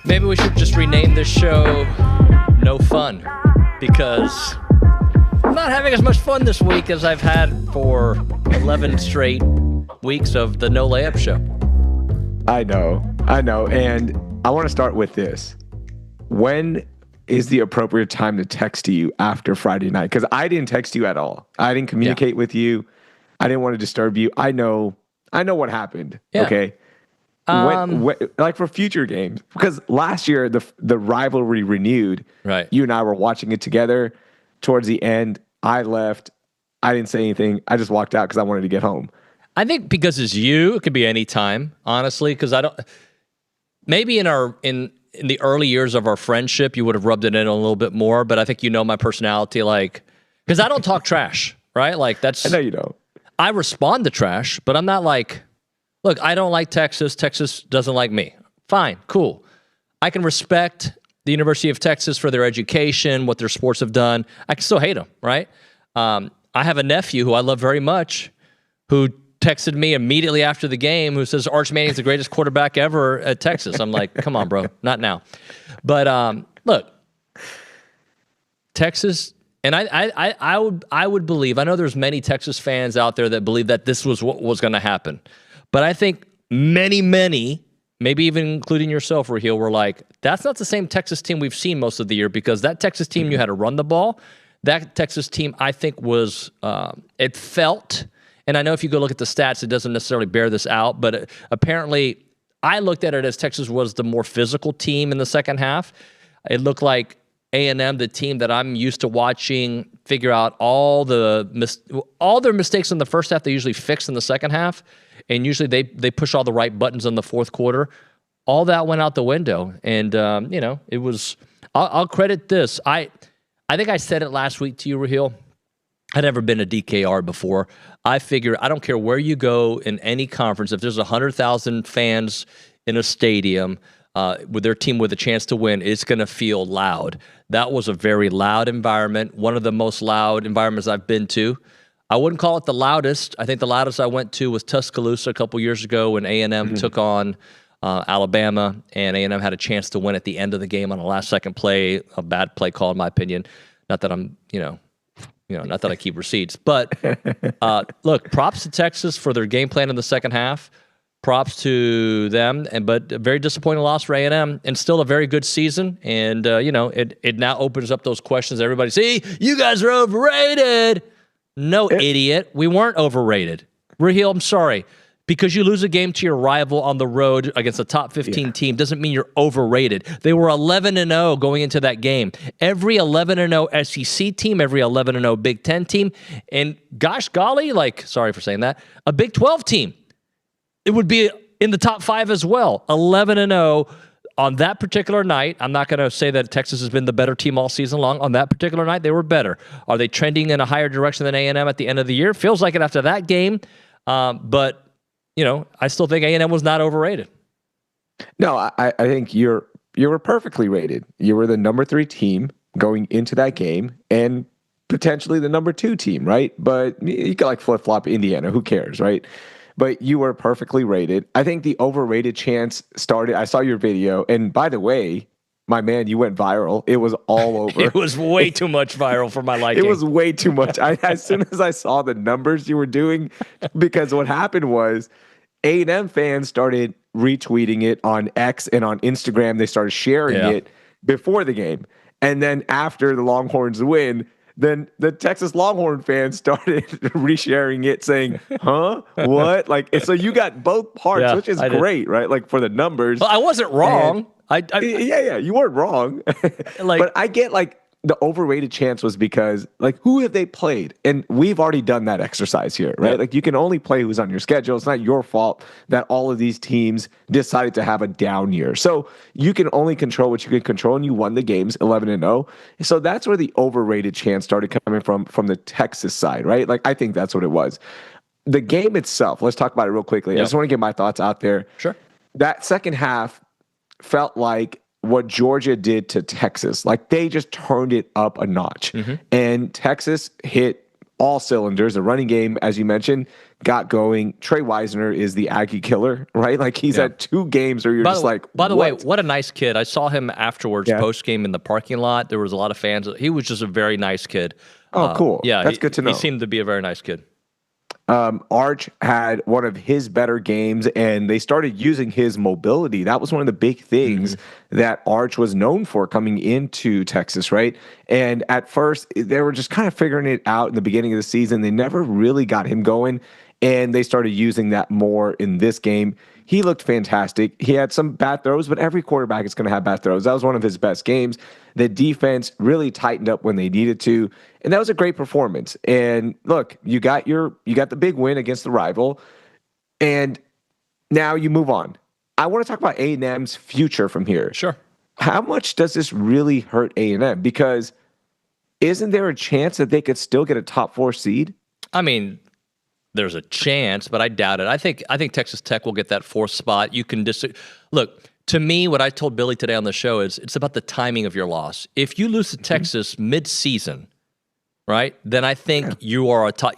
Maybe we should just rename this show No Fun, because I'm not having as much fun this week as I've had for 11 straight weeks of the No Layup show. I know. And I want to start with this. When is the appropriate time to text to you after Friday night? Because I didn't text you at all. I didn't communicate with you. I didn't want to disturb you. I know what happened. Yeah. Okay. When, like for future games, because last year the rivalry renewed. Right. You and I were watching it together. Towards the end, I left. I didn't say anything. I just walked out because I wanted to get home. I think because it's you, it could be any time, honestly. Because I don't. Maybe in the early years of our friendship, you would have rubbed it in a little bit more. But I think you know my personality, like, because I don't talk trash, right? Like that's. I know you don't. I respond to trash, but I'm not like. Look, I don't like Texas. Texas doesn't like me. Fine, cool. I can respect the University of Texas for their education, what their sports have done. I can still hate them, right? I have a nephew who I love very much who texted me immediately after the game who says Arch Manning's the greatest quarterback ever at Texas. I'm like, come on, bro, not now. But look, Texas, and I would believe, I know there's many Texas fans out there that believe that this was what was going to happen. But I think many, maybe even including yourself, Raheel, were like, that's not the same Texas team we've seen most of the year, because that Texas team, you had to run the ball. That Texas team, I think, was, it felt, and I know if you go look at the stats, it doesn't necessarily bear this out, but apparently I looked at it as Texas was the more physical team in the second half. It looked like A&M, the team that I'm used to watching, figure out all their mistakes in the first half, they usually fix in the second half. And usually they push all the right buttons in the fourth quarter. All that went out the window. And, it was – I'll credit this. I think I said it last week to you, Raheel. I'd never been a DKR before. I figure I don't care where you go in any conference. If there's 100,000 fans in a stadium with their team with a chance to win, it's going to feel loud. That was a very loud environment, one of the most loud environments I've been to. I wouldn't call it the loudest. I think the loudest I went to was Tuscaloosa a couple years ago when A&M took on Alabama, and A&M had a chance to win at the end of the game on a last-second play, a bad play call in my opinion. Not that I'm, not that I keep receipts, but look, props to Texas for their game plan in the second half. Props to them, but a very disappointing loss for A&M, and still a very good season. And it now opens up those questions. Everybody, see, you guys are overrated. No, idiot. We weren't overrated. Raheel, I'm sorry. Because you lose a game to your rival on the road against a top 15 team doesn't mean you're overrated. They were 11-0 going into that game. Every 11-0 SEC team, every 11-0 Big Ten team, and gosh golly, sorry for saying that, a Big 12 team. It would be in the top 5 as well. 11-0 on that particular night. I'm not going to say that Texas has been the better team all season long. On that particular night, they were better. Are they trending in a higher direction than A&M at the end of the year? Feels like it after that game. But, I still think A&M was not overrated. No, I think you were perfectly rated. You were the number 3 team going into that game and potentially the number 2 team, right? But you could flip-flop Indiana. Who cares, right? But you were perfectly rated. I think the overrated chance started. I saw your video. And by the way, my man, you went viral. It was all over. It was way too much viral for my liking. It was way too much. As soon as I saw the numbers you were doing, because what happened was A&M fans started retweeting it on X and on Instagram. They started sharing it before the game. And then after the Longhorns win, then the Texas Longhorn fans started resharing it saying, huh? What? So you got both parts, which is great, right? For the numbers. Well, I wasn't wrong. Yeah, you weren't wrong. But I get the overrated chance was because who have they played? And we've already done that exercise here, right? Yeah. You can only play who's on your schedule. It's not your fault that all of these teams decided to have a down year. So you can only control what you can control, and you won the games 11-0. So that's where the overrated chance started coming from the Texas side, right? I think that's what it was. The game itself, let's talk about it real quickly. I just want to get my thoughts out there. Sure. That second half felt like what Georgia did to Texas. They just turned it up a notch. And Texas hit all cylinders. The running game, as you mentioned, got going. Trey Wisner is the Aggie killer, right? Like he's had 2 games where you're just like, by the way, what a nice kid. I saw him afterwards, post game in the parking lot. There was a lot of fans. He was just a very nice kid. Oh, cool. Yeah, that's good to know. He seemed to be a very nice kid. Arch had one of his better games, and they started using his mobility. That was one of the big things that Arch was known for coming into Texas, right? And at first, they were just kind of figuring it out in the beginning of the season. They never really got him going, and they started using that more in this game. He looked fantastic. He had some bad throws, but every quarterback is going to have bad throws. That was one of his best games. The defense really tightened up when they needed to, and that was a great performance. And look, you got the big win against the rival, and now you move on. I want to talk about A&M's future from here. Sure. How much does this really hurt A&M? Because isn't there a chance that they could still get a top 4 seed? I mean, there's a chance, but I doubt it. I think Texas Tech will get that 4th spot. You can look, to me, what I told Billy today on the show is it's about the timing of your loss. If you lose to Texas mid-season, right, then I think you are a top.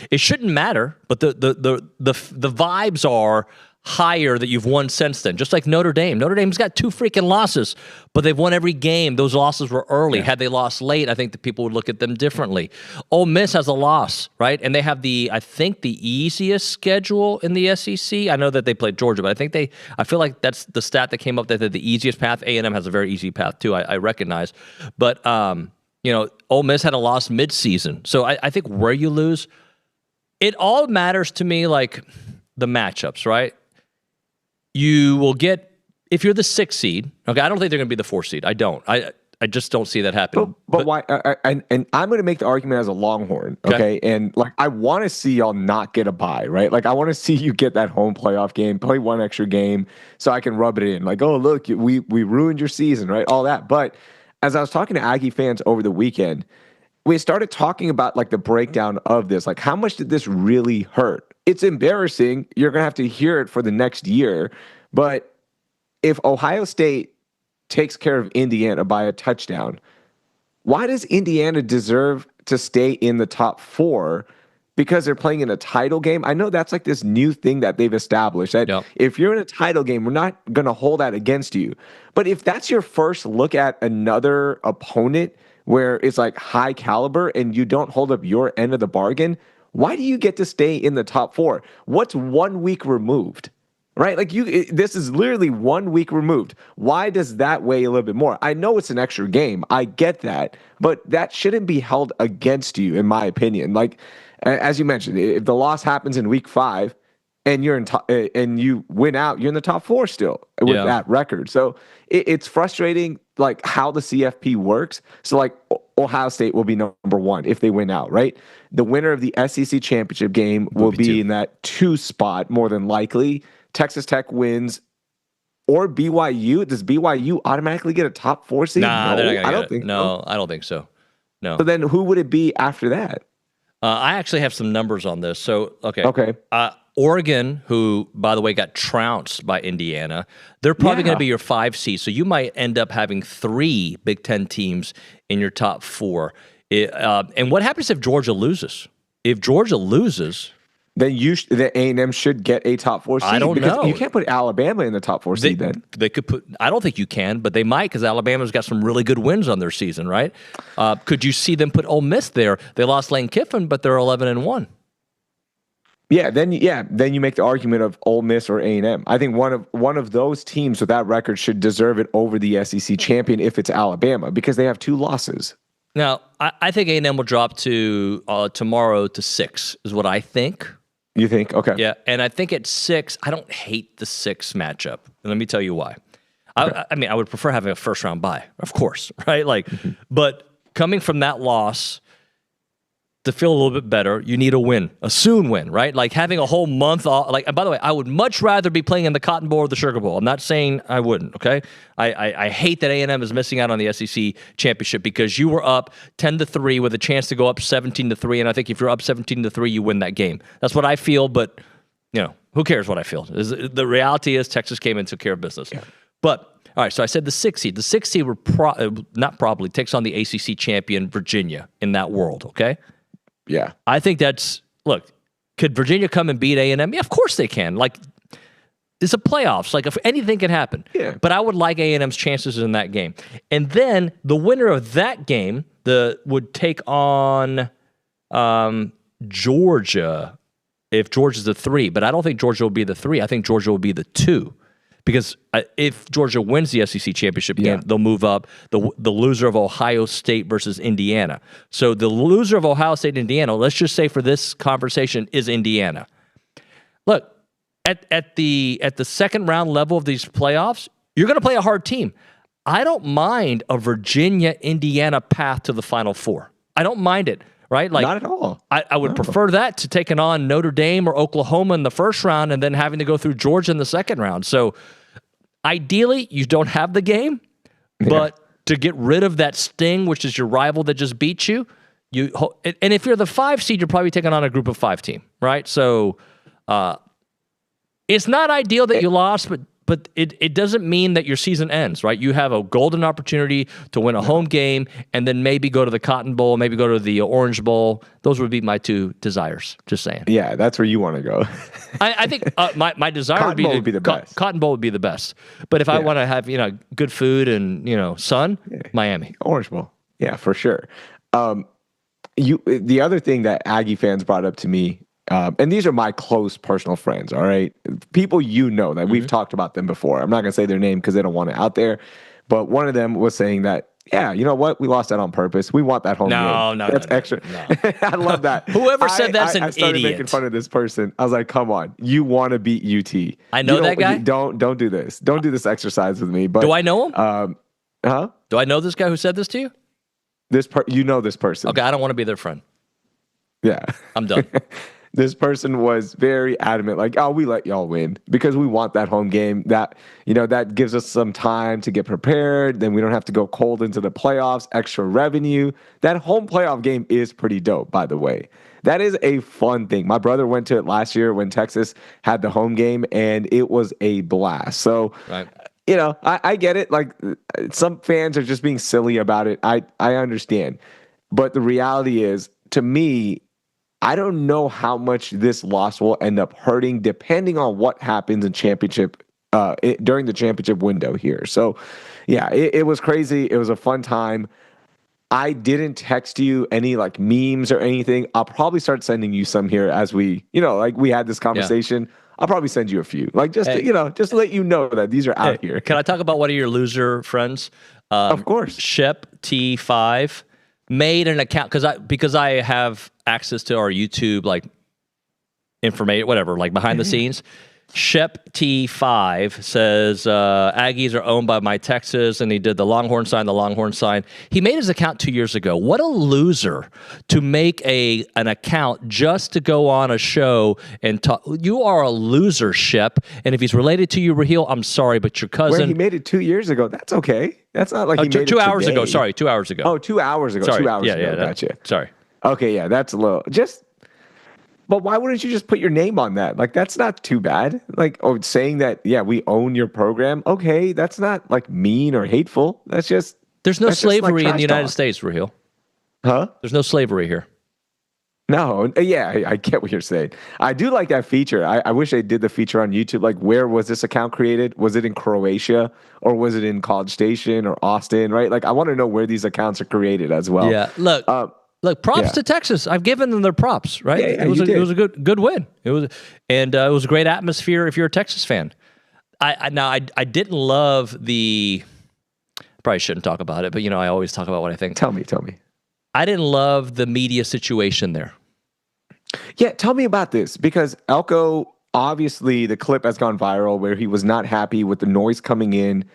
It shouldn't matter, but the vibes are higher that you've won since then. Just like Notre Dame. Notre Dame's got 2 freaking losses, but they've won every game. Those losses were early. Had they lost late, I think the people would look at them differently. Ole Miss has a loss, right? And they have I think the easiest schedule in the SEC. I know that they played Georgia, but I feel like that's the stat that came up that the easiest path. A&M has a very easy path too. I recognize, but Ole Miss had a loss mid-season. So I think where you lose, it all matters to me, like the matchups, right? You will get, if you're the 6th seed, okay, I don't think they're going to be the 4th seed. I don't. I just don't see that happening. But why? And I'm going to make the argument as a Longhorn, okay? And like, I want to see y'all not get a bye, right? Like, I want to see you get that home playoff game, play one extra game, so I can rub it in. Like, oh, look, we ruined your season, right? All that. But as I was talking to Aggie fans over the weekend, we started talking about like the breakdown of this. Like, how much did this really hurt? It's embarrassing. You're going to have to hear it for the next year. But if Ohio State takes care of Indiana by a touchdown, why does Indiana deserve to stay in the top 4? Because they're playing in a title game? I know that's like this new thing that they've established, that if you're in a title game, we're not going to hold that against you. But if that's your first look at another opponent where it's like high caliber and you don't hold up your end of the bargain, why do you get to stay in the top 4? What's 1 week removed? Right? Like this is literally 1 week removed. Why does that weigh a little bit more? I know it's an extra game. I get that, but that shouldn't be held against you, in my opinion. Like, as you mentioned, if the loss happens in week 5 and you're and you win out, you're in the top 4 still with that record. So it's frustrating, like how the CFP works. So like Ohio State will be number 1 if they win out, right? The winner of the SEC championship game will be in that 2 spot more than likely. Texas Tech wins, or BYU. Does BYU automatically get a top 4 seed? Nah, no, they're not gonna I don't think. No, I don't think so. No. So then, who would it be after that? I actually have some numbers on this. So okay. Oregon, who by the way got trounced by Indiana, they're probably going to be your 5 seed. So you might end up having 3 Big Ten teams in your top 4. And what happens if Georgia loses? If Georgia loses, then the A&M should get a top 4 seed. I don't know. You can't put Alabama in the top 4 seed then. They could put. I don't think you can, but they might because Alabama's got some really good wins on their season, right? Could you see them put Ole Miss there? They lost Lane Kiffin, but they're 11-1. Yeah, then you make the argument of Ole Miss or A&M. I think one of those teams with that record should deserve it over the SEC champion if it's Alabama because they have 2 losses. Now, I think A&M will drop to tomorrow to 6 is what I think. You think? Okay. Yeah, and I think at 6, I don't hate the 6 matchup. And let me tell you why. Okay. I mean, I would prefer having a first-round bye, of course, right? Like, but coming from that loss, to feel a little bit better, you need a win, a soon win, right? Like having a whole month off. Like, and by the way, I would much rather be playing in the Cotton Bowl or the Sugar Bowl. I'm not saying I wouldn't, okay? I hate that A&M is missing out on the SEC championship because you were up 10-3 with a chance to go up 17-3, and I think if you're up 17-3, you win that game. That's what I feel, but who cares what I feel? The reality is Texas came and took care of business. Yeah. But all right, so I said the 6th seed. The 6th seed would takes on the ACC champion Virginia in that world, okay? Yeah. I think that's, look, Could Virginia come and beat A&M? Yeah, of course they can. Like, it's a playoffs. Like, if anything can happen. Yeah. But I would like A&M's chances in that game. And then the winner of that game would take on Georgia, if Georgia's the 3. But I don't think Georgia will be the 3. I think Georgia will be the 2. Because if Georgia wins the SEC championship game, they'll move up. The loser of Ohio State versus Indiana. So the loser of Ohio State and Indiana, let's just say for this conversation, is Indiana. Look, at the second round level of these playoffs, you're going to play a hard team. I don't mind a Virginia-Indiana path to the Final Four. I don't mind it. Right? Like, not at all. I would prefer that to taking on Notre Dame or Oklahoma in the first round and then having to go through Georgia in the second round. So ideally, you don't have the game, but to get rid of that sting, which is your rival that just beat you, and if you're the 5 seed, you're probably taking on a group of 5 team, right? So it's not ideal that you lost, but it doesn't mean that your season ends, right? You have a golden opportunity to win a home game and then maybe go to the Cotton Bowl, maybe go to the Orange Bowl. Those would be my 2 desires, just saying. Yeah, that's where you want to go. I think my desire Cotton Bowl would be the best. Cotton Bowl would be the best. But if I want to have, good food and, sun, Miami. Orange Bowl. Yeah, for sure. The other thing that Aggie fans brought up to me, and these are my close personal friends, all right? People that we've talked about them before. I'm not going to say their name because they don't want it out there. But one of them was saying that, yeah, you know what? We lost that on purpose. We want that home game. No, that's extra. No. I love that. Whoever said that's an I started idiot. making fun of this person. I was like, come on. You want to beat UT. I know that guy. Don't do this. Don't do this exercise with me. But do I know him? Huh? Do I know this guy who said this to you? You know this person. Okay, I don't want to be their friend. Yeah. I'm done. This person was very adamant, like, oh, we let y'all win because we want that home game. That gives us some time to get prepared. Then we don't have to go cold into the playoffs, extra revenue. That home playoff game is pretty dope, by the way. That is a fun thing. My brother went to it last year when Texas had the home game, and it was a blast. So, right. I get it. Like, some fans are just being silly about it. I understand. But the reality is, to me, I don't know how much this loss will end up hurting depending on what happens in championship during the championship window here. So, yeah, it was crazy. It was a fun time. I didn't text you any like memes or anything. I'll probably start sending you some here as we had this conversation. Yeah. I'll probably send you a few, just to let you know that these are out here. Can I talk about one of your loser friends? Of course. Shep T5 made an account because I have access to our YouTube information, whatever, behind the scenes. Shep T5 says Aggies are owned by my Texas, and he did the Longhorn sign. He made his account 2 years ago. What a loser to make an account just to go on a show and talk. You are a loser, Shep. And if he's related to you, Raheel, I'm sorry, but your cousin. Wait, he made it 2 years ago. That's okay. That's not like he made it 2 hours today. ago. Sorry, 2 hours ago. Oh, 2 hours ago. Sorry. 2 hours ago. Yeah, gotcha. Sorry. Okay, yeah, that's a little. But why wouldn't you just put your name on that? That's not too bad. Saying that, yeah, we own your program. Okay, that's not mean or hateful. That's just. There's no slavery in the United States, Raheel. Huh? There's no slavery here. No, yeah, I get what you're saying. I do like that feature. I wish they did the feature on YouTube. Where was this account created? Was it in Croatia or was it in College Station or Austin? Right? I want to know where these accounts are created as well. Yeah. Look, props to Texas. I've given them their props, right? Yeah, it was a good win. It was a great atmosphere if you're a Texas fan. I didn't love the. Probably shouldn't talk about it, but I always talk about what I think. Tell me. I didn't love the media situation there. Yeah, tell me about this because Elko, obviously the clip has gone viral where he was not happy with the noise coming in.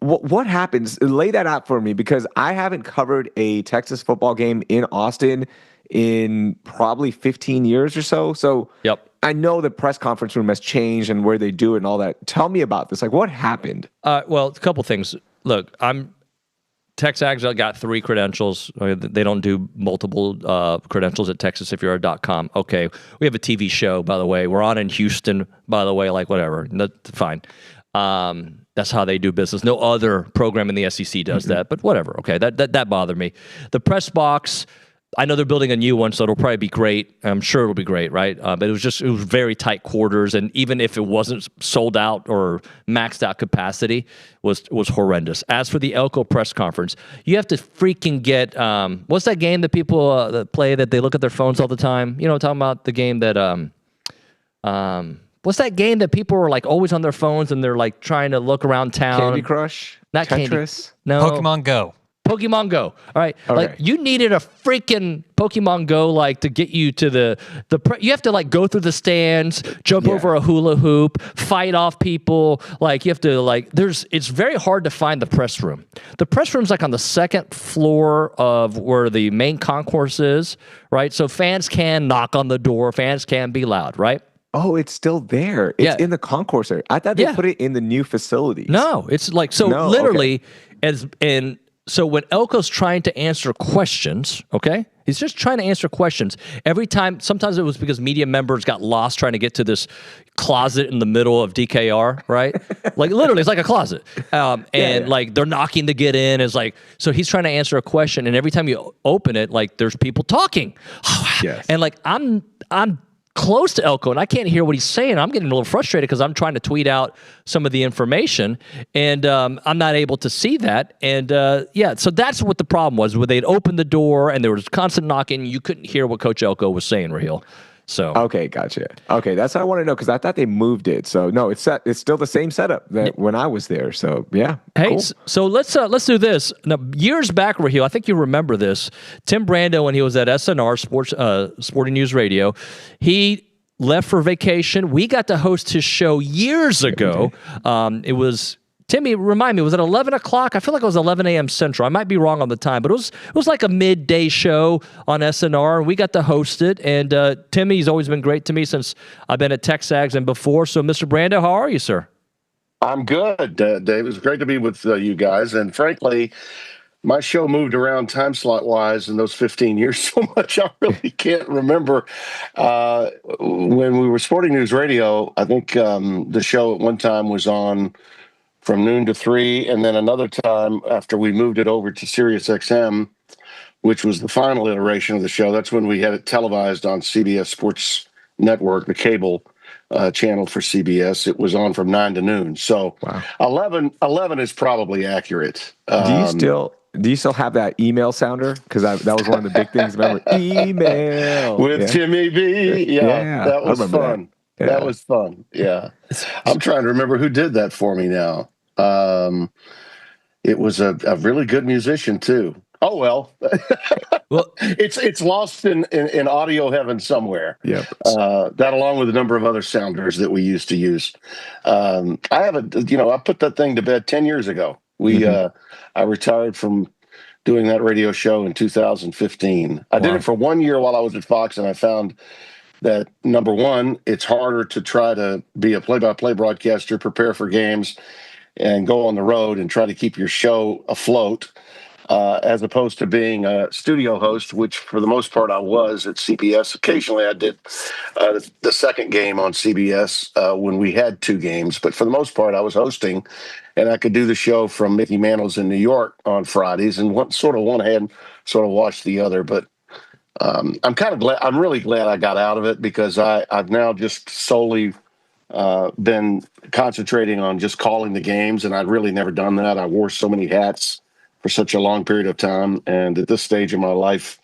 What happens? Lay that out for me because I haven't covered a Texas football game in Austin in probably 15 years or so. So yep. I know the press conference room has changed and where they do it and all that. Tell me about this. What happened? Well, a couple things. Look, TexAgs got 3 credentials. They don't do multiple credentials at Texas if you're a .com. Okay, we have a TV show, by the way. We're on in Houston, by the way, whatever. That's fine. That's how they do business. No other program in the SEC does that, but whatever. Okay, that bothered me. The press box, I know they're building a new one, so it'll probably be great. I'm sure it'll be great, right? But it was very tight quarters, and even if it wasn't sold out or maxed out capacity, was horrendous. As for the Elko press conference, you have to freaking get what's that game that people that play that they look at their phones all the time? You know, I'm talking about the game that what's that game that people are like always on their phones and they're like trying to look around town? Candy Crush, not Tetris, no, Pokemon Go. Pokemon Go. All right. Like you needed a freaking Pokemon Go like to get you to the you have to like go through the stands, jump over a hula hoop, fight off people. Like you have to like it's very hard to find the press room. The press room's like on the second floor of where the main concourse is, right? So fans can knock on the door, fans can be loud, right? Oh, it's still there. It's in the concourse area. I thought they put it in the new facilities. No, it's like literally so when Elko's trying to answer questions, okay, he's just trying to answer questions. Every time, sometimes it was because media members got lost trying to get to this closet in the middle of DKR, right? Like literally, it's like a closet. Like they're knocking to get in. It's like, so he's trying to answer a question, and every time you open it, like there's people talking. Yes. And like I'm close to Elko and I can't hear what he's saying. I'm getting a little frustrated because I'm trying to tweet out some of the information and I'm not able to see that. And so that's what the problem was, where they'd open the door and there was constant knocking. You couldn't hear what Coach Elko was saying, Raheel. So okay, gotcha. Okay, that's what I want to know because I thought they moved it. So no, it's still the same setup that when I was there. So yeah. Hey, cool. So let's do this. Now, years back, Raheel, I think you remember this. Tim Brando, when he was at SNR Sporting News Radio, he left for vacation. We got to host his show years ago. It was. Timmy, remind me, was it 11 o'clock? I feel like it was 11 a.m. Central. I might be wrong on the time, but it was like a midday show on SNR. We got to host it, and Timmy's always been great to me since I've been at TexAgs and before. So, Mr. Brando, how are you, sir? I'm good, Dave. It was great to be with you guys, and frankly, my show moved around time slot-wise in those 15 years so much I really can't remember. When we were Sporting News Radio, I think the show at one time was on from noon to 3, and then another time after we moved it over to Sirius XM, which was the final iteration of the show. That's when we had it televised on CBS Sports Network, the cable channel for CBS. It was on from 9 to noon. So 11 is probably accurate. Do you still have that email sounder? Because that was one of the big things. Remember, email with Timmy B. Yeah, that was fun. Yeah. That was fun. Yeah. I'm trying to remember who did that for me now. It was a really good musician too. Oh, well, it's lost in audio heaven somewhere. Yeah. That along with a number of other sounders that we used to use. I put that thing to bed 10 years ago. I retired from doing that radio show in 2015. I did it for 1 year while I was at Fox, and I found that, number one, it's harder to try to be a play-by-play broadcaster, prepare for games, and go on the road and try to keep your show afloat, as opposed to being a studio host, which for the most part I was at CBS. Occasionally I did the second game on CBS when we had 2 games, but for the most part I was hosting, and I could do the show from Mickey Mantle's in New York on Fridays, and one hand sort of watch the other, but I'm kind of glad. I'm really glad I got out of it because I've now just solely been concentrating on just calling the games, and I'd really never done that. I wore so many hats for such a long period of time, and at this stage in my life,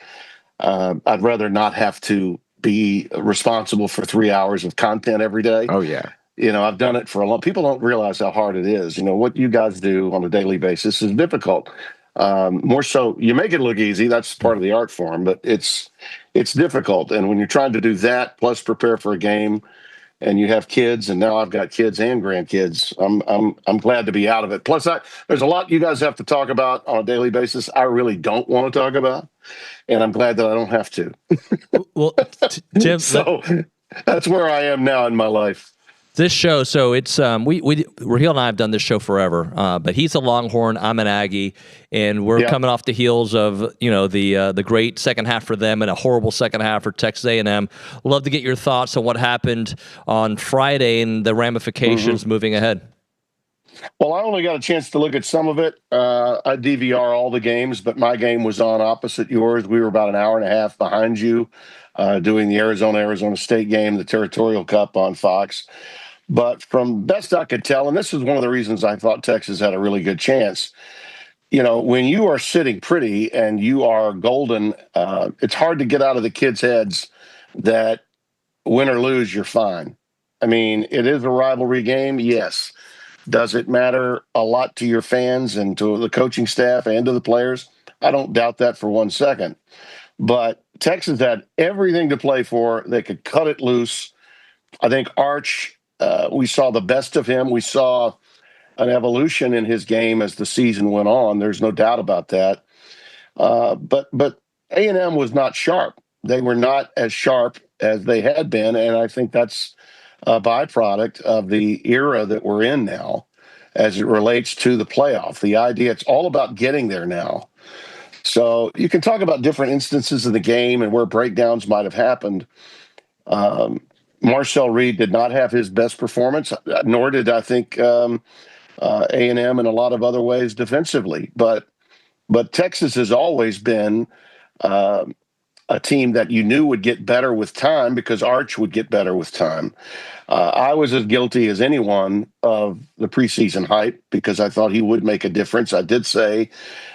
I'd rather not have to be responsible for 3 hours of content every day. Oh yeah. I've done it for a long. People don't realize how hard it is. What you guys do on a daily basis is difficult. More so, you make it look easy. That's part of the art form, but it's difficult. And when you're trying to do that, plus prepare for a game, and you have kids, and now I've got kids and grandkids, I'm glad to be out of it. Plus, there's a lot you guys have to talk about on a daily basis. I really don't want to talk about, and I'm glad that I don't have to. Well, Tim, so that's where I am now in my life. This show, so it's Raheel and I have done this show forever, but he's a Longhorn, I'm an Aggie, and we're coming off the heels of the great second half for them and a horrible second half for Texas A&M. Love to get your thoughts on what happened on Friday and the ramifications moving ahead. Well, I only got a chance to look at some of it. I DVR all the games, but my game was on opposite yours. We were about an hour and a half behind you, doing the Arizona State game, the Territorial Cup on Fox. But from best I could tell, and this is one of the reasons I thought Texas had a really good chance. When you are sitting pretty and you are golden, it's hard to get out of the kids' heads that win or lose, you're fine. I mean, it is a rivalry game, yes. Does it matter a lot to your fans and to the coaching staff and to the players? I don't doubt that for 1 second. But Texas had everything to play for. They could cut it loose. I think Arch, we saw the best of him. We saw an evolution in his game as the season went on. There's no doubt about that. But A&M was not sharp. They were not as sharp as they had been, and I think that's a byproduct of the era that we're in now as it relates to the playoff. The idea, it's all about getting there now. So you can talk about different instances of the game and where breakdowns might have happened. Marcel Reed did not have his best performance, nor did I think A&M in a lot of other ways defensively. But Texas has always been a team that you knew would get better with time because Arch would get better with time. I was as guilty as anyone of the preseason hype because I thought he would make a difference. I did say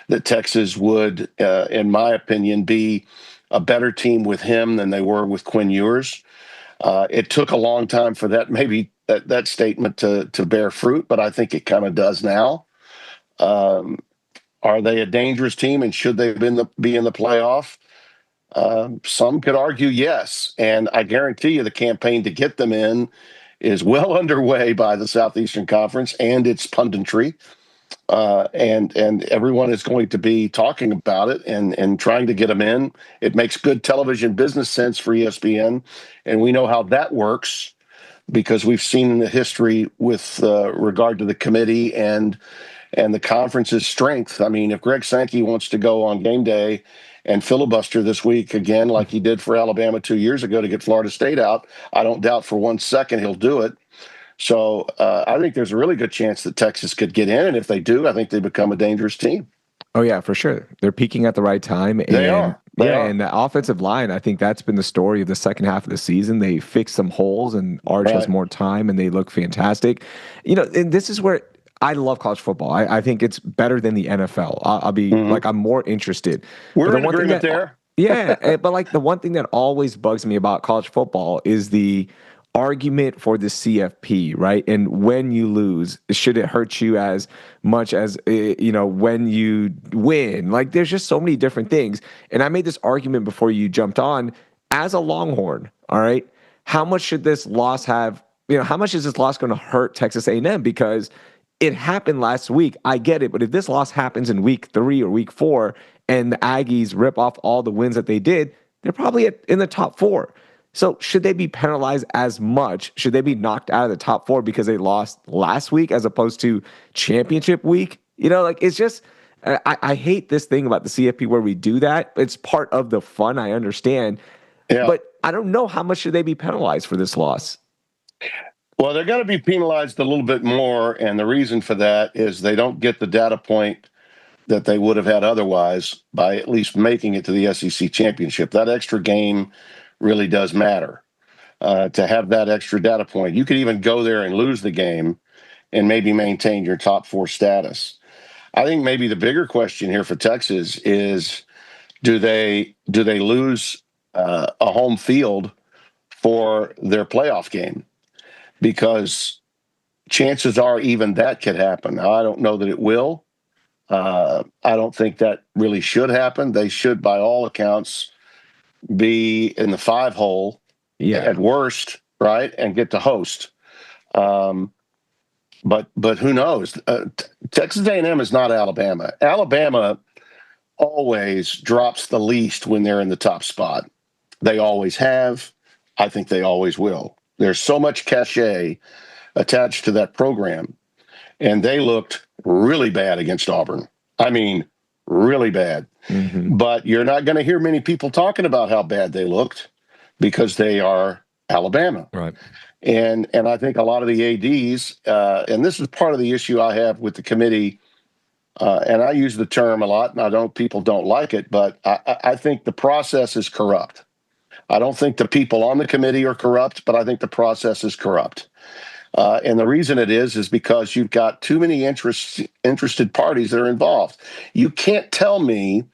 that Texas would, in my opinion, be a better team with him than they were with Quinn Ewers. It took a long time for that statement to bear fruit, but I think it kind of does now. Are they a dangerous team, and should they be in the playoff? Some could argue yes, and I guarantee you the campaign to get them in is well underway by the Southeastern Conference and its punditry, and everyone is going to be talking about it and trying to get them in. It makes good television business sense for ESPN, and we know how that works because we've seen the history with regard to the committee and the conference's strength. I mean, if Greg Sankey wants to go on game day and filibuster this week again, like he did for Alabama 2 years ago to get Florida State out, I don't doubt for 1 second he'll do it. So I think there's a really good chance that Texas could get in. And if they do, I think they become a dangerous team. Oh, yeah, for sure. They're peaking at the right time. They are. And the offensive line, I think that's been the story of the second half of the season. They fixed some holes, and Arch has more time, and they look fantastic. And this is where I love college football. I think it's better than the NFL. I'll be I'm more interested. We're in agreement there. Yeah, but the one thing that always bugs me about college football is the argument for the CFP, right? And when you lose, should it hurt you as much as when you win? There's just so many different things. And I made this argument before you jumped on. As a Longhorn, all right, how much should this loss have? How much is this loss going to hurt Texas A&M? Because it happened last week. I get it. But if this loss happens in week 3 or week 4 and the Aggies rip off all the wins that they did, they're probably in the top 4. So should they be penalized as much? Should they be knocked out of the top 4 because they lost last week as opposed to championship week? It's just, I hate this thing about the CFP where we do that. It's part of the fun. I understand. Yeah. But I don't know how much should they be penalized for this loss. Well, they're going to be penalized a little bit more, and the reason for that is they don't get the data point that they would have had otherwise by at least making it to the SEC championship. That extra game really does matter to have that extra data point. You could even go there and lose the game and maybe maintain your top 4 status. I think maybe the bigger question here for Texas is do they lose a home field for their playoff game? Because chances are even that could happen. Now, I don't know that it will. I don't think that really should happen. They should, by all accounts, be in the 5 hole at worst, right, and get to host. But who knows? Texas A&M is not Alabama. Alabama always drops the least when they're in the top spot. They always have. I think they always will. There's so much cachet attached to that program, and they looked really bad against Auburn. I mean, really bad. Mm-hmm. But you're not going to hear many people talking about how bad they looked because they are Alabama. Right. And I think a lot of the ADs, and this is part of the issue I have with the committee, and I use the term a lot, and people don't like it, but I think the process is corrupt. I don't think the people on the committee are corrupt, but I think the process is corrupt. And the reason it is because you've got too many interested parties that are involved. You can't tell me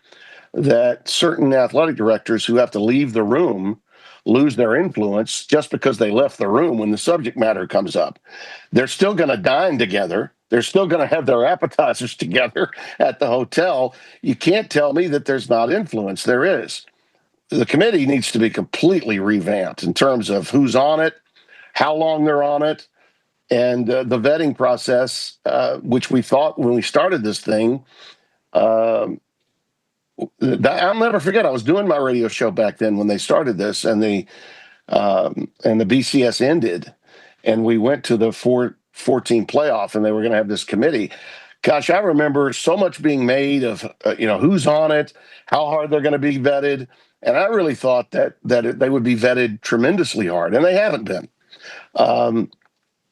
that certain athletic directors who have to leave the room lose their influence just because they left the room when the subject matter comes up. They're still going to dine together. They're still going to have their appetizers together at the hotel. You can't tell me that there's not influence. There is. The committee needs to be completely revamped in terms of who's on it, how long they're on it, and the vetting process, which we thought when we started this thing. I'll never forget. I was doing my radio show back then when they started this, and the BCS ended, and we went to the 14 playoff, and they were going to have this committee. Gosh, I remember so much being made of who's on it, how hard they're going to be vetted, and I really thought that they would be vetted tremendously hard, and they haven't been.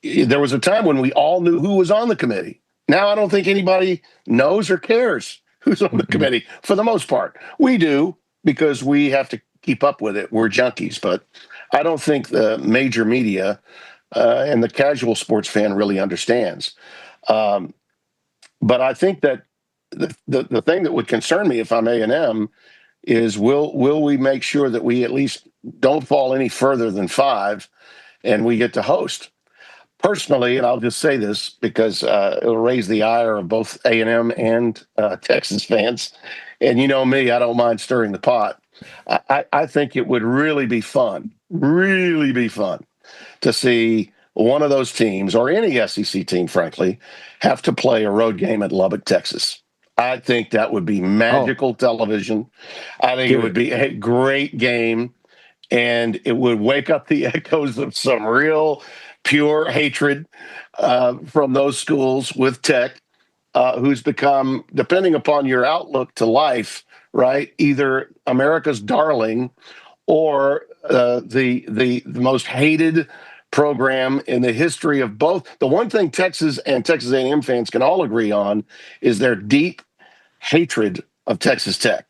There was a time when we all knew who was on the committee. Now I don't think anybody knows or cares who's on the committee for the most part. We do because we have to keep up with it. We're junkies, but I don't think the major media and the casual sports fan really understands. But I think that the thing that would concern me if I'm A&M is will we make sure that we at least don't fall any further than 5 and we get to host. Personally, and I'll just say this because it'll raise the ire of both A&M and Texas fans. And you know me, I don't mind stirring the pot. I think it would really be fun to see one of those teams or any SEC team, frankly, have to play a road game at Lubbock, Texas. I think that would be magical television. I think it would be a great game, and it would wake up the echoes of some real pure hatred from those schools with Tech, who's become, depending upon your outlook to life, right, either America's darling or the most hated program in the history of both. The one thing Texas and Texas A&M fans can all agree on is their deep hatred of Texas Tech.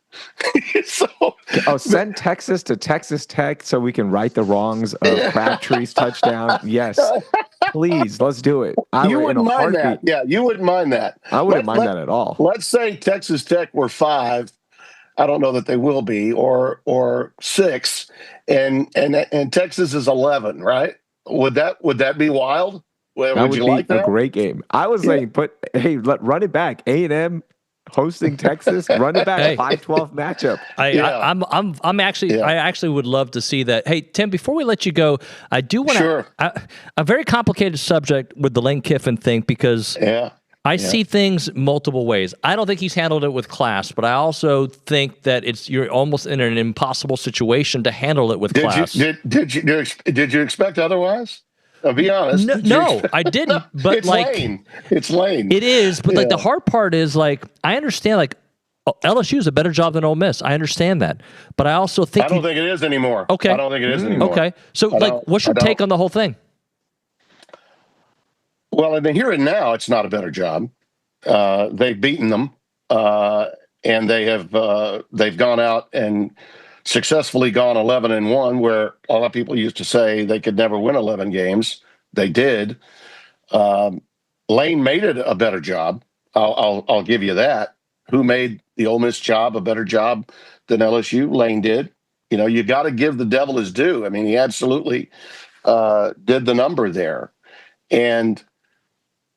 Send Texas to Texas Tech so we can right the wrongs of Crabtree's touchdown. Yes, please, let's do it. You wouldn't mind that. Yeah, you wouldn't mind that. I wouldn't mind that at all. Let's say Texas Tech were 5. I don't know that they will be, or 6, and Texas is 11, right? Would that be wild? Would you like that? A great game. I was saying, run it back. A&M hosting Texas, run it back. 5-12 matchup. I actually would love to see that. Hey, Tim, before we let you go, I do want to a very complicated subject with the Lane Kiffin thing because I see things multiple ways. I don't think he's handled it with class, but I also think that you're almost in an impossible situation to handle it with class. Did you expect otherwise? I'll be honest. No, I didn't. But it's Lane. It's Lane. It is, but the hard part is I understand LSU is a better job than Ole Miss. I understand that, but I also think I don't think it is anymore. Okay, I don't think it is anymore. Okay, so what's your take on the whole thing? Well, in the here and now, it's not a better job. They've beaten them, and they've gone out and successfully gone 11-1, where a lot of people used to say they could never win 11 games. They did. Lane made it a better job. I'll give you that. Who made the Ole Miss job a better job than LSU? Lane did. You got to give the devil his due. I mean, he absolutely did the number there. And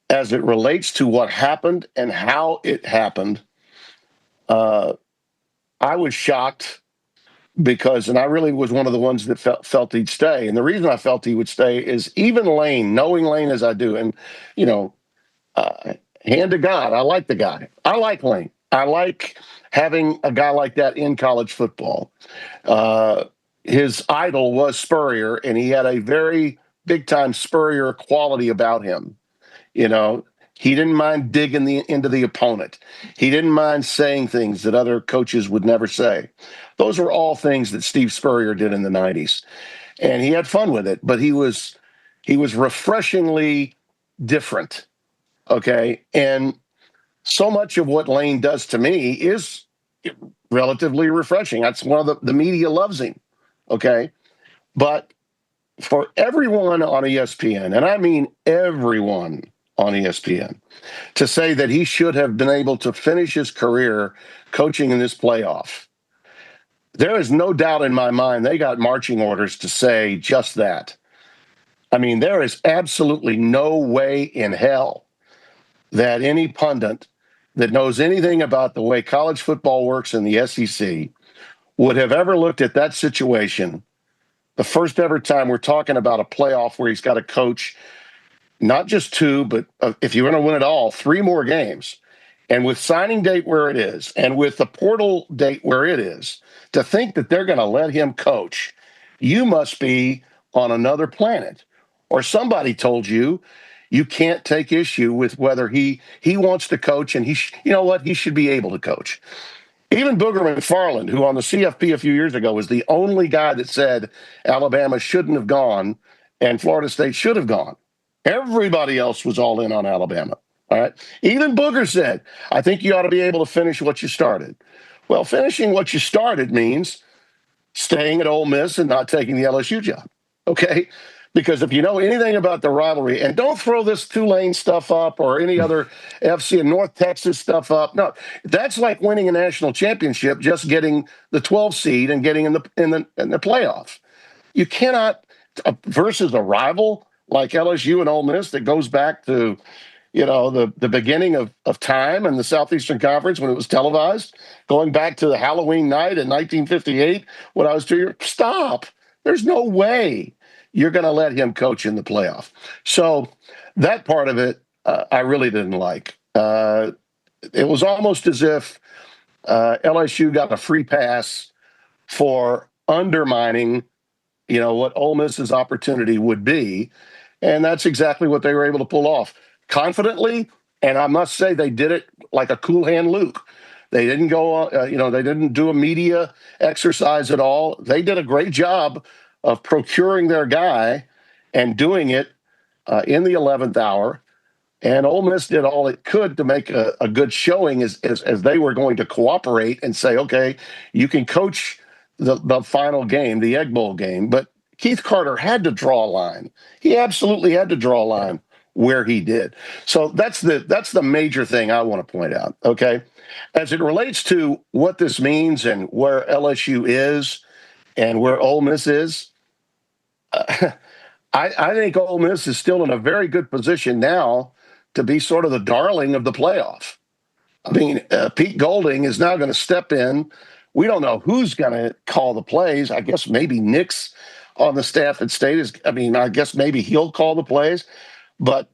as it relates to what happened and how it happened, I was shocked because, and I really was one of the ones that felt he'd stay. And the reason I felt he would stay is even Lane, knowing Lane as I do, and, hand to God, I like the guy. I like Lane. I like having a guy like that in college football. His idol was Spurrier, and he had a very big-time Spurrier quality about him. He didn't mind digging into the opponent. He didn't mind saying things that other coaches would never say. Those were all things that Steve Spurrier did in the 90s. And he had fun with it, but he was He was refreshingly different. Okay. And so much of what Lane does to me is relatively refreshing. That's one of the media loves him. Okay. But for everyone on ESPN, and I mean everyone on ESPN, to say that he should have been able to finish his career coaching in this playoff, there is no doubt in my mind they got marching orders to say just that. I mean, there is absolutely no way in hell that any pundit that knows anything about the way college football works in the SEC would have ever looked at that situation. The first ever time we're talking about a playoff where he's got to coach not just 2, but if you're going to win it all, 3 more games. And with signing date where it is, and with the portal date where it is, to think that they're going to let him coach, you must be on another planet. Or somebody told you you can't take issue with whether he wants to coach, and you know what? He should be able to coach. Even Booger McFarland, who on the CFP a few years ago was the only guy that said Alabama shouldn't have gone and Florida State should have gone. Everybody else was all in on Alabama. All right. Even Booger said, I think you ought to be able to finish what you started. Well, finishing what you started means staying at Ole Miss and not taking the LSU job. Okay. Because if you know anything about the rivalry, and don't throw this Tulane stuff up or any other FC and North Texas stuff up. No, that's like winning a national championship, just getting the 12 seed and getting in the playoff. You cannot, versus a rival like LSU and Ole Miss that goes back to, the beginning of time in the Southeastern Conference when it was televised, going back to the Halloween night in 1958 when I was 2 years. Stop. There's no way you're going to let him coach in the playoff. So that part of it, I really didn't like. It was almost as if LSU got a free pass for undermining, what Ole Miss's opportunity would be. And that's exactly what they were able to pull off confidently. And I must say they did it like a cool hand Luke. They didn't go, they didn't do a media exercise at all. They did a great job of procuring their guy and doing it in the 11th hour. And Ole Miss did all it could to make a good showing as they were going to cooperate and say, okay, you can coach the final game, the Egg Bowl game. But Keith Carter had to draw a line. He absolutely had to draw a line where he did. So that's the major thing I want to point out, okay? As it relates to what this means and where LSU is and where Ole Miss is, I think Ole Miss is still in a very good position now to be sort of the darling of the playoff. I mean, Pete Golding is now going to step in. We don't know who's going to call the plays. I guess maybe Nick's on the staff at State. I guess maybe he'll call the plays. But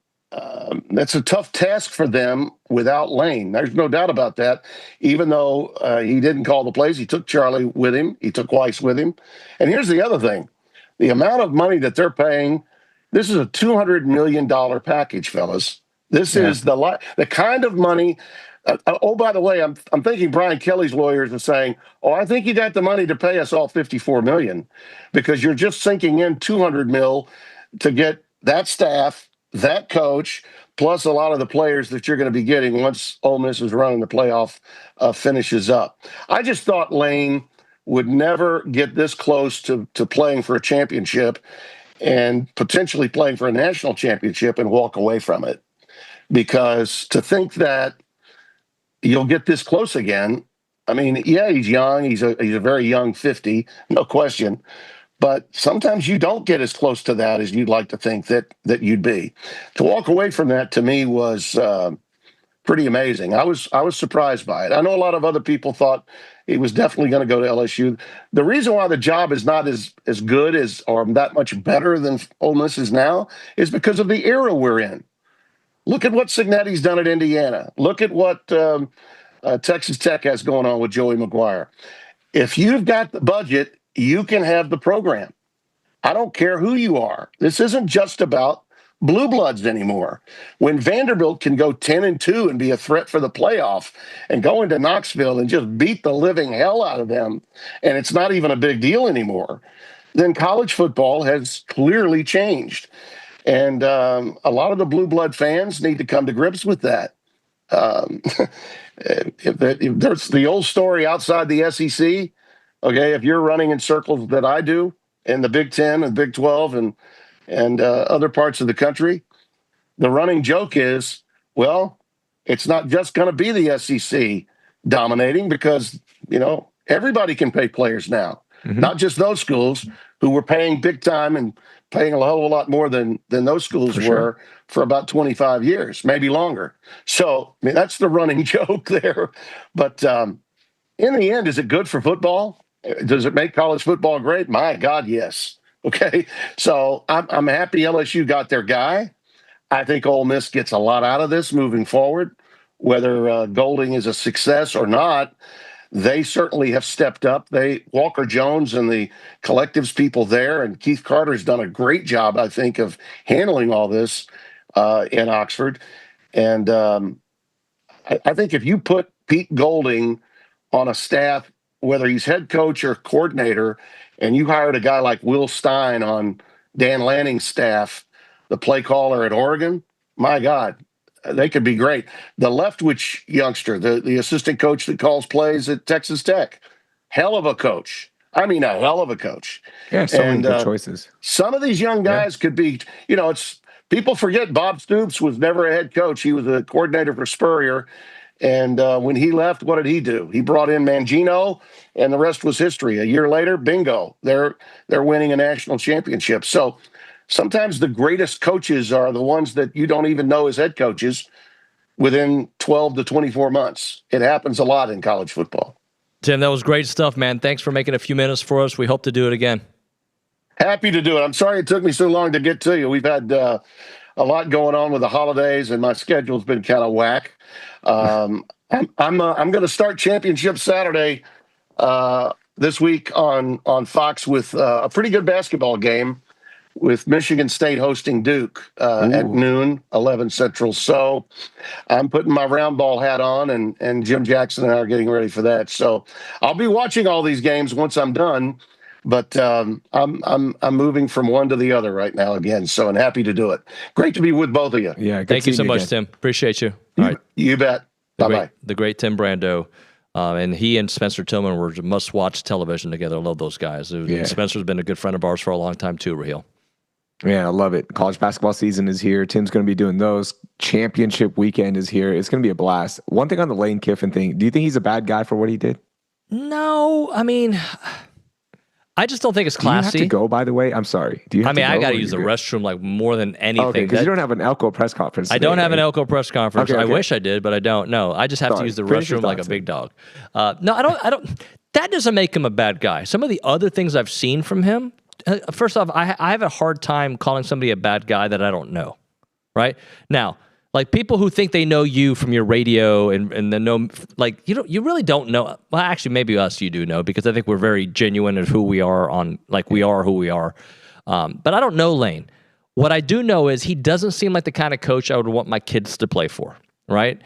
that's a tough task for them without Lane. There's no doubt about that. Even though he didn't call the plays, he took Charlie with him. He took Weiss with him. And here's the other thing. The amount of money that they're paying, this is a $200 million package, fellas. This is the kind of money. Oh, by the way, I'm thinking Brian Kelly's lawyers are saying, I think you got the money to pay us all $54 million because you're just sinking in $200 million to get that staff, that coach, plus a lot of the players that you're going to be getting once Ole Miss is running the playoff finishes up. I just thought Lane would never get this close to playing for a championship and potentially playing for a national championship and walk away from it. Because to think that you'll get this close again, I mean, yeah, he's young. He's a very young 50, no question. But sometimes you don't get as close to that as you'd like to think that you'd be. To walk away from that, to me, was pretty amazing. I was surprised by it. I know a lot of other people thought he was definitely going to go to LSU. The reason why the job is not as good as or that much better than Ole Miss is now is because of the era we're in. Look at what Cignetti's done at Indiana. Look at what Texas Tech has going on with Joey McGuire. If you've got the budget, you can have the program. I don't care who you are. This isn't just about blue bloods anymore. When Vanderbilt can go 10-2 and be a threat for the playoff and go into Knoxville and just beat the living hell out of them, and it's not even a big deal anymore, then college football has clearly changed. And a lot of the blue blood fans need to come to grips with that. If there's the old story outside the SEC, okay, if you're running in circles that I do in the Big Ten and Big 12 and other parts of the country, the running joke is, well, it's not just going to be the SEC dominating because, everybody can pay players now, not just those schools who were paying big time and paying a whole lot more than those schools were for about 25 years, maybe longer. So, that's the running joke there. But in the end, is it good for football? Does it make college football great? My God, yes. Okay. So I'm happy LSU got their guy. I think Ole Miss gets a lot out of this moving forward. Whether Golding is a success or not, they certainly have stepped up. Walker Jones and the collectives people there, and Keith Carter's done a great job, I think, of handling all this in Oxford. And I think if you put Pete Golding on a staff, whether he's head coach or coordinator, and you hired a guy like Will Stein on Dan Lanning's staff, the play caller at Oregon, my God, they could be great. The Leftwich youngster, the assistant coach that calls plays at Texas Tech, hell of a coach. I mean, a hell of a coach. Yeah, so many good choices. Some of these young guys could be, it's people forget Bob Stoops was never a head coach. He was a coordinator for Spurrier. And when he left, what did he do? He brought in Mangino, and the rest was history. A year later, bingo, they're winning a national championship. So sometimes the greatest coaches are the ones that you don't even know as head coaches within 12 to 24 months. It happens a lot in college football. Tim, that was great stuff, man. Thanks for making a few minutes for us. We hope to do it again. Happy to do it. I'm sorry it took me so long to get to you. We've had a lot going on with the holidays, and my schedule's been kind of whack. I'm going to start Championship Saturday this week on Fox with a pretty good basketball game with Michigan State hosting Duke at noon, 11 Central. So I'm putting my round ball hat on, and Jim Jackson and I are getting ready for that. So I'll be watching all these games once I'm done. But I'm moving from one to the other right now again, so I'm happy to do it. Great to be with both of you. Yeah, thank you so much, Tim. Appreciate you. All right, you bet. Bye-bye. The great Tim Brando, and he and Spencer Tillman were must-watch television together. I love those guys. Spencer's been a good friend of ours for a long time too, Raheel. Yeah, I love it. College basketball season is here. Tim's going to be doing those. Championship weekend is here. It's going to be a blast. One thing on the Lane Kiffin thing, do you think he's a bad guy for what he did? No, I mean, I just don't think it's classy. Do you have to go, by the way? I'm sorry. Do you have to go, I got to use the restroom like more than anything. Okay, because you don't have an Elko press conference today, I don't have an Elko press conference. Okay. I wish I did, but I don't. No, I just have to use the restroom like a big dog. No, I don't. That doesn't make him a bad guy. Some of the other things I've seen from him, first off, I have a hard time calling somebody a bad guy that I don't know, right? Now, like people who think they know you from your radio and then know, like you really don't know. Well, actually, maybe us you do know because I think we're very genuine of who we are we are who we are. But I don't know Lane. What I do know is he doesn't seem like the kind of coach I would want my kids to play for, right?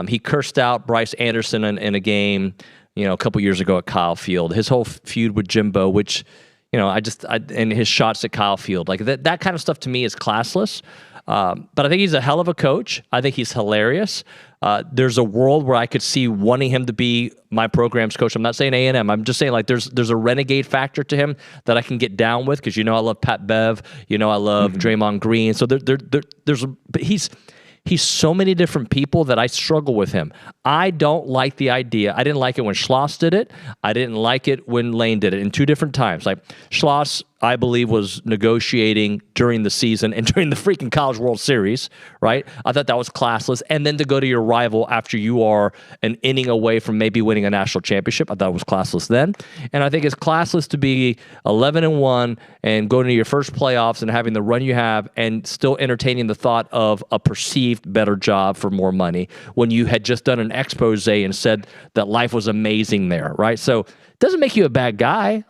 He cursed out Bryce Anderson in a game, a couple years ago at Kyle Field. His whole feud with Jimbo, which, and his shots at Kyle Field, like that kind of stuff to me is classless. But I think he's a hell of a coach. I think he's hilarious. There's a world where I could see wanting him to be my program's coach. I'm not saying A&M. I'm just saying like there's a renegade factor to him that I can get down with because I love Pat Bev. I love Draymond Green. So but he's so many different people that I struggle with him. I don't like the idea. I didn't like it when Schloss did it. I didn't like it when Lane did it in two different times. Like Schloss, I believe, was negotiating during the season and during the freaking College World Series, right? I thought that was classless. And then to go to your rival after you are an inning away from maybe winning a national championship, I thought it was classless then. And I think it's classless to be 11-1 and going to your first playoffs and having the run you have and still entertaining the thought of a perceived better job for more money when you had just done an expose and said that life was amazing there, right? So it doesn't make you a bad guy.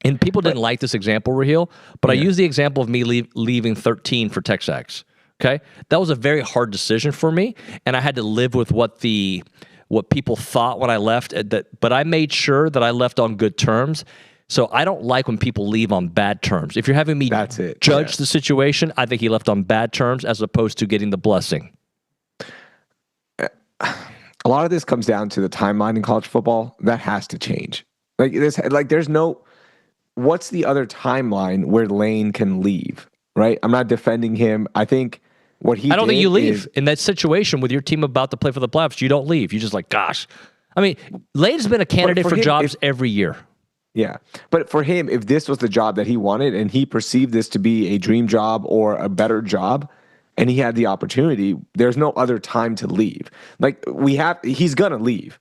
And people didn't like this example, Raheel, but I use the example of me leaving 13 for TexAgs. Okay, that was a very hard decision for me, and I had to live with what people thought when I left. But I made sure that I left on good terms. So I don't like when people leave on bad terms. If you're having me judge the situation, I think he left on bad terms as opposed to getting the blessing. A lot of this comes down to the timeline in college football. That has to change. There's no, what's the other timeline where Lane can leave, right? I'm not defending him. I think I don't think you leave in that situation with your team about to play for the playoffs. You don't leave. You just like, gosh. I mean, Lane's been a candidate for jobs every year. Yeah. But for him, if this was the job that he wanted and he perceived this to be a dream job or a better job, and he had the opportunity, there's no other time to leave. He's going to leave.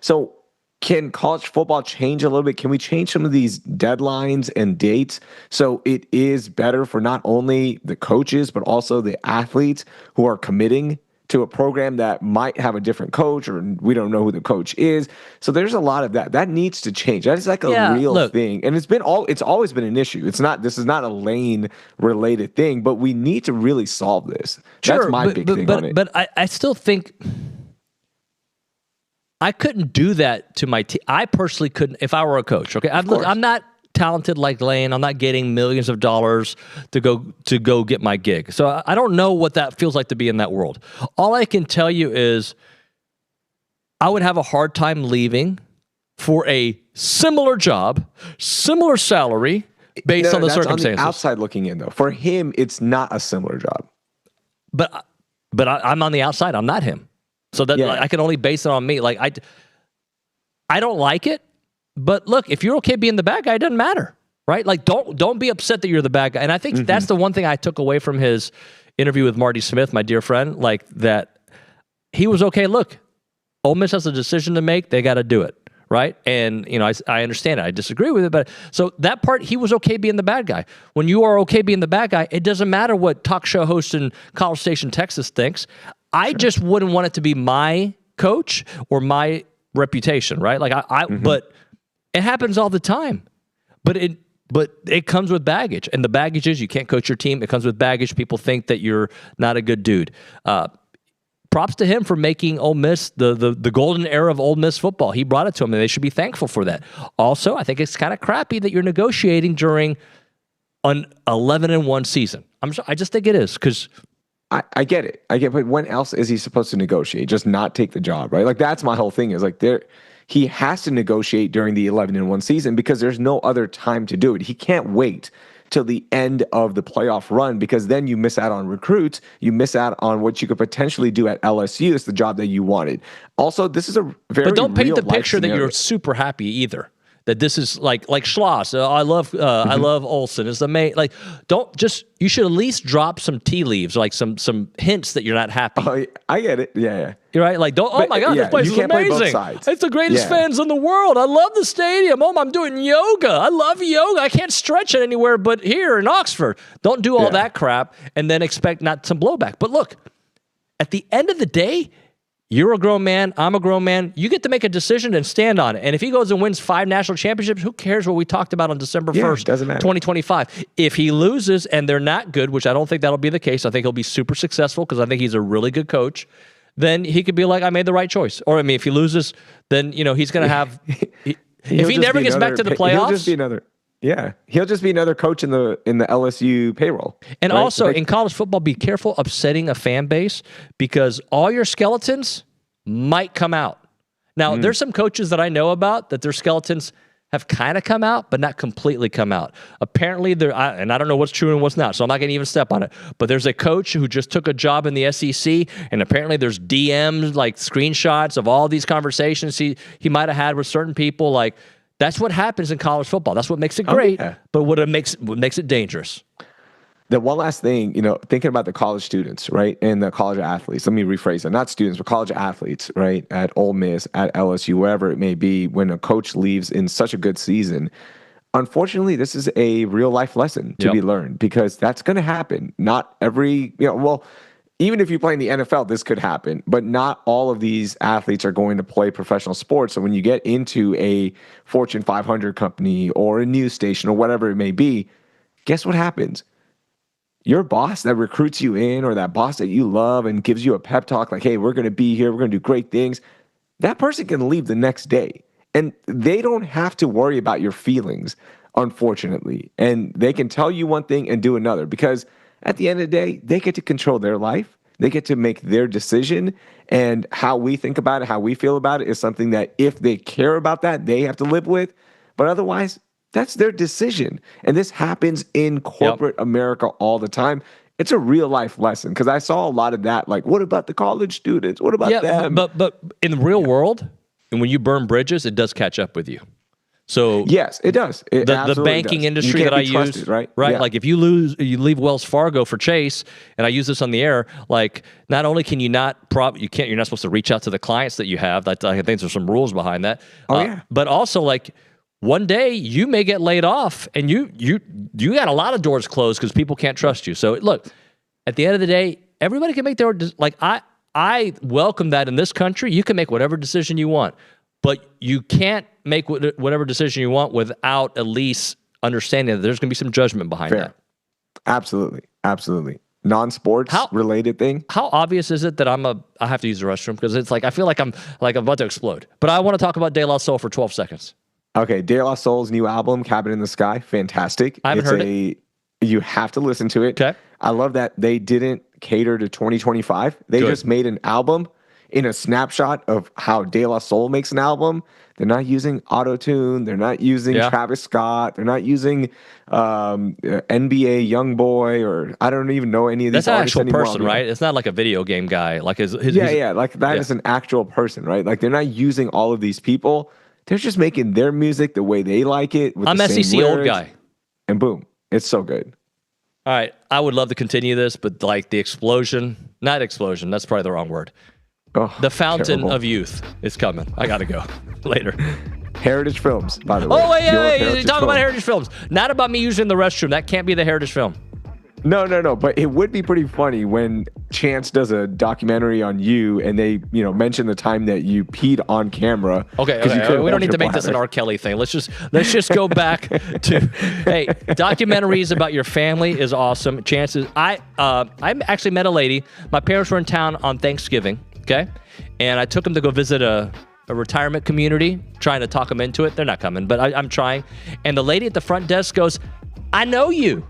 So can college football change a little bit? Can we change some of these deadlines and dates so it is better for not only the coaches, but also the athletes who are committing to a program that might have a different coach, or we don't know who the coach is? So there's a lot of that. That needs to change. That is like a real thing. And it's always been an issue. This is not a Lane related thing, but we need to really solve this. Sure, that's my big thing on it. But I still think I couldn't do that to my team. I personally couldn't if I were a coach. Okay, I'm not talented like Lane. I'm not getting millions of dollars to go get my gig. So I don't know what that feels like to be in that world. All I can tell you is I would have a hard time leaving for a similar job, similar salary, based on the circumstances. On the outside looking in, though, for him, it's not a similar job. But I'm on the outside. I'm not him. So that I can only base it on me. Like I don't like it. But look, if you're okay being the bad guy, it doesn't matter, right? Like, don't be upset that you're the bad guy. And I think that's the one thing I took away from his interview with Marty Smith, my dear friend, like that he was okay. Look, Ole Miss has a decision to make. They got to do it, right? And, I understand it. I disagree with it. But so that part, he was okay being the bad guy. When you are okay being the bad guy, it doesn't matter what talk show host in College Station, Texas thinks. I just wouldn't want it to be my coach or my reputation, right? Like but it happens all the time, but it comes with baggage, and the baggage is you can't coach your team. It comes with baggage. People think that you're not a good dude. Props to him for making Ole Miss the golden era of Ole Miss football. He brought it to them, and they should be thankful for that. Also, I think it's kind of crappy that you're negotiating during an 11-1 season. I just think it is because. I get it. But when else is he supposed to negotiate? Just not take the job, right? Like that's my whole thing. Is like he has to negotiate during the 11-1 season because there's no other time to do it. He can't wait till the end of the playoff run because then you miss out on recruits. You miss out on what you could potentially do at LSU. It's the job that you wanted. Also, this is a very but don't paint the picture scenario. that you're super happy either. That this is like Schloss. I love Olsen. It's the main. Like, you should at least drop some tea leaves, like some hints that you're not happy. Oh, I get it. Yeah. You're right. Like, oh my God, this place is amazing. It's the greatest fans in the world. I love the stadium. Oh, I'm doing yoga. I love yoga. I can't stretch it anywhere but here in Oxford. Don't do all that crap and then expect not some blowback. But look, at the end of the day, you're a grown man. I'm a grown man. You get to make a decision and stand on it. And if he goes and wins 5 national championships, who cares what we talked about on December 1st, 2025? If he loses and they're not good, which I don't think that'll be the case, I think he'll be super successful because I think he's a really good coach, then he could be like, I made the right choice. Or, I mean, if he loses, then, he's going to have... if he never gets back to the playoffs... He'll just be another... Yeah, he'll just be another coach in the LSU payroll. And also, in college football, be careful upsetting a fan base because all your skeletons might come out. Now, there's some coaches that I know about that their skeletons have kind of come out, but not completely come out. Apparently, and I don't know what's true and what's not, so I'm not going to even step on it. But there's a coach who just took a job in the SEC, and apparently there's DMs, like screenshots of all these conversations he might have had with certain people, like. That's what happens in college football. That's what makes it great, but what makes it dangerous. The one last thing, thinking about the college students, right, and the college athletes. Let me rephrase it. Not students, but college athletes, right, at Ole Miss, at LSU, wherever it may be, when a coach leaves in such a good season. Unfortunately, this is a real-life lesson to be learned because that's going to happen. Not every, even if you play in the NFL, this could happen, but not all of these athletes are going to play professional sports. So when you get into a Fortune 500 company or a news station or whatever it may be, guess what happens? Your boss that recruits you in or that boss that you love and gives you a pep talk like, hey, we're going to be here, we're going to do great things, that person can leave the next day. And they don't have to worry about your feelings, unfortunately. And they can tell you one thing and do another, because at the end of the day, they get to control their life. They get to make their decision. And how we think about it, how we feel about it, is something that if they care about that, they have to live with. But otherwise, that's their decision. And this happens in corporate America all the time. It's a real life lesson, because I saw a lot of that. Like, what about the college students? What about them? But in the real world, and when you burn bridges, it does catch up with you. So yes, it does. It the banking industry that I use, right? Yeah. Like if you leave Wells Fargo for Chase, and I use this on the air, like not only can you not you're not supposed to reach out to the clients that you have. I think there's some rules behind that. But also, like, one day you may get laid off, and you got a lot of doors closed because people can't trust you. So look, at the end of the day, everybody can make their I welcome that in this country. You can make whatever decision you want, but you can't make whatever decision you want without at least understanding that there's going to be some judgment behind that. Absolutely. Non-sports related thing. How obvious is it that I have to use the restroom? Because it's like I feel like I'm about to explode. But I want to talk about De La Soul for 12 seconds. Okay, De La Soul's new album, Cabin in the Sky, fantastic. I haven't heard it. You have to listen to it. Okay. I love that they didn't cater to 2025. They just made an album in a snapshot of how De La Soul makes an album. They're not using auto-tune. They're not using Travis Scott. They're not using NBA Youngboy, or I don't even know any of these artists anymore. That's an actual person, right? It's not like a video game guy. Like his like that is an actual person, right? Like, they're not using all of these people. They're just making their music the way they like it. With I'm the same SEC lyrics, old guy. And boom, it's so good. All right, I would love to continue this, but like the explosion, not explosion, that's probably the wrong word. Oh, the fountain terrible. of youth is coming. I got to go later. Heritage Films, by the way. Oh, wait. Talk about Heritage Films. Not about me using the restroom. That can't be the Heritage Film. No. But it would be pretty funny when Chance does a documentary on you and they, mention the time that you peed on camera. Okay. We don't need to make this an R. Kelly thing. Let's just go back to, hey, documentaries about your family is awesome. Chances. I actually met a lady. My parents were in town on Thanksgiving. Okay. And I took them to go visit a retirement community, trying to talk them into it. They're not coming, but I'm trying. And the lady at the front desk goes, "I know you."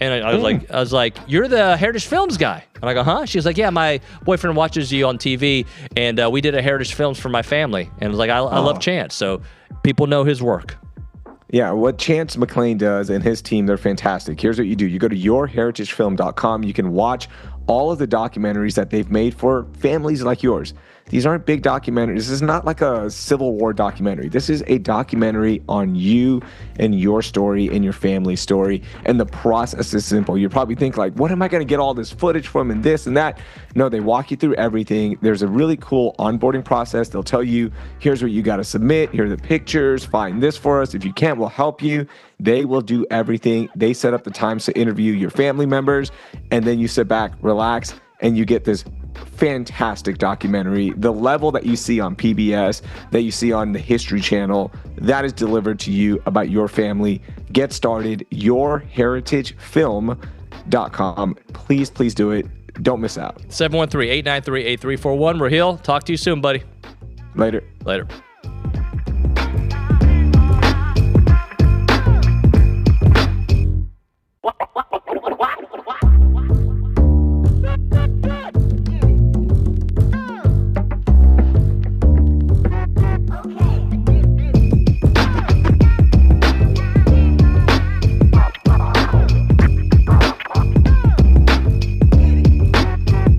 And I was like, "You're the Heritage Films guy." And I go, "Huh?" She's like, "Yeah, my boyfriend watches you on TV, and we did a Heritage Films for my family." And I was like, I love Chance, so people know his work. Yeah, what Chance McClain does and his team, they're fantastic. Here's what you do. You go to yourheritagefilm.com. You can watch all of the documentaries that they've made for families like yours. These aren't big documentaries. This is not like a Civil War documentary. This is a documentary on you and your story and your family's story. And the process is simple. You probably think like, what am I going to get all this footage from and this and that? No, they walk you through everything. There's a really cool onboarding process. They'll tell you, here's what you got to submit. Here are the pictures. Find this for us. If you can't, we'll help you. They will do everything. They set up the times to interview your family members. And then you sit back, relax, and you get this fantastic documentary. The level that you see on PBS, that you see on the History Channel, that is delivered to you about your family. Get started, yourheritagefilm.com. Please do it. Don't miss out. 713-893-8341. Raheel, talk to you soon, buddy. Later.